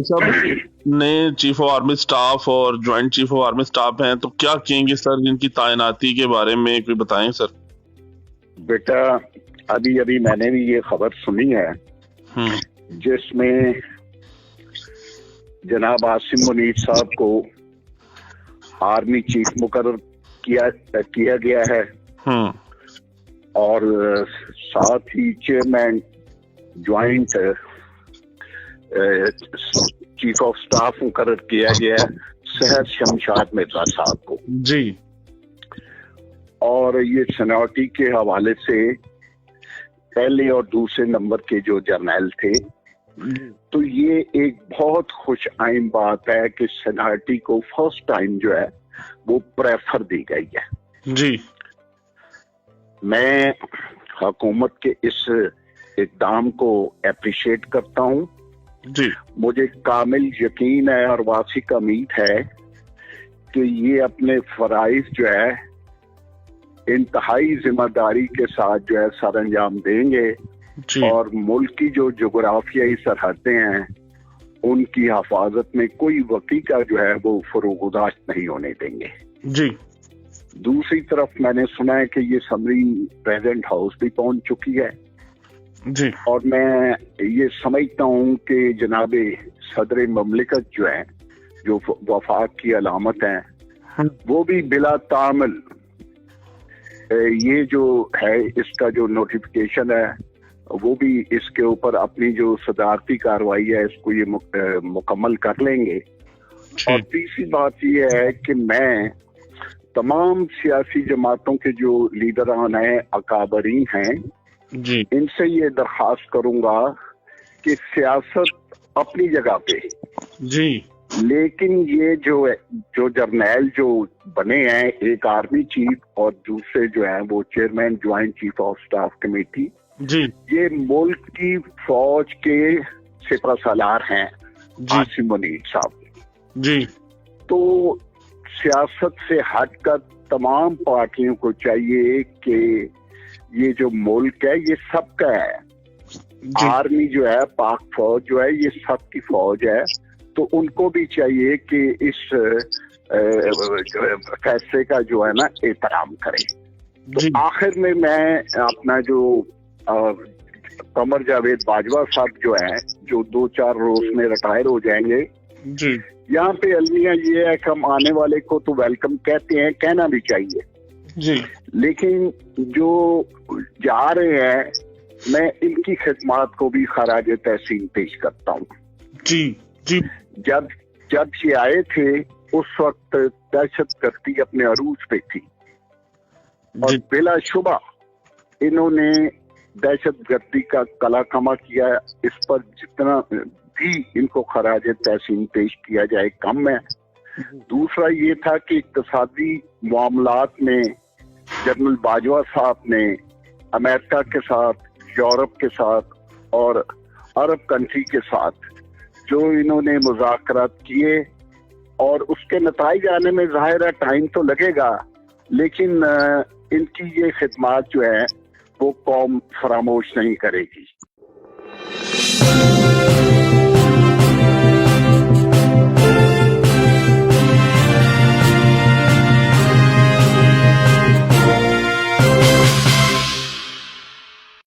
भाई साहब नए चीफ ऑफ आर्मी स्टाफ और joint chief of army staff हैं, तो क्या कहेंगे सर इनकी तैनाती के बारे में, कोई बताएं सर। बेटा अभी अभी मैंने भी ये खबर सुनी है जिसमें जनाब आसिम मुनीर साहब को आर्मी चीफ मुकर्रर किया गया है और साथ ही chairman joint chief of staff मुकर्रर किया गया है सहर शमशाद मिर्जा साहब को जी। और ये सीनियरिटी के हवाले से पहले और दूसरे नंबर के जो जर्नैल थे, तो ये एक बहुत खुश आइम बात है कि सीनियरिटी को फर्स्ट टाइम जो है वो प्रेफर दी गई है जी। मैं हुकूमत के इस इक़दाम को एप्रिशिएट करता हूँ जी। मुझे कामिल यकीन है और वासिक उम्मीद है कि ये अपने फराइज जो है इंतहाई जिम्मेदारी के साथ जो है सर अंजाम देंगे और मुल्क की जो जोग्राफियाई सरहदें हैं उनकी हिफाजत में कोई वकी का जो है वो फरोगदाश्त नहीं होने देंगे जी। दूसरी तरफ मैंने सुना है कि ये समरी प्रेसिडेंट हाउस भी पहुंच चुकी है जी। और मैं ये समझता हूँ कि जनाबे सदर ममलिकत जो है जो वफाक की अलामत है वो भी बिला तामल ये जो है इसका जो नोटिफिकेशन है वो भी इसके ऊपर अपनी जो सदारती कार्रवाई है इसको ये मुकम्मल कर लेंगे। और तीसरी बात ये है कि मैं तमाम सियासी जमातों के जो लीडरान हैं अकाबरीन हैं जी, इनसे ये दरख्वास्त करूंगा कि सियासत अपनी जगह पे जी, लेकिन ये जो जर्नैल जो बने हैं एक आर्मी चीफ और दूसरे जो है वो chairman joint chief of staff committee जी, ये मुल्क की फौज के सिपह सालार हैं आसिम मुनीर साहब जी। तो सियासत से हटकर तमाम पार्टियों को चाहिए कि ये जो मुल्क है ये सबका है। आर्मी जो है पाक फौज जो है ये सबकी फौज है, तो उनको भी चाहिए कि इस फैसले का जो है ना एहतराम करें। तो आखिर में मैं अपना जो कमर जावेद बाजवा साहब जो है जो 2-4 रोज में रिटायर हो जाएंगे जी। यहाँ पे अलमिया ये है कि हम आने वाले को तो वेलकम कहते हैं, कहना भी चाहिए जी, लेकिन जो जा रहे हैं मैं इनकी खिदमत को भी खराज तहसीन पेश करता हूँ जी, जी। जब ये आए थे उस वक्त दहशतगर्दी अपने अरूज पे थी और बिलाशुबा इन्होंने दहशतगर्दी का कला कमा किया। इस पर जितना भी इनको खराज तहसीन पेश किया जाए कम है। दूसरा ये था कि इक्तिसादी मामलात में जनरल बाजवा साहब ने अमेरिका के साथ, यूरोप के साथ और अरब कंट्री के साथ जो इन्होंने मुज़ाकरात किए और उसके नताइज आने में ज़ाहिर है टाइम तो लगेगा, लेकिन इनकी ये खिदमत जो है वो कौम फरामोश नहीं करेगी।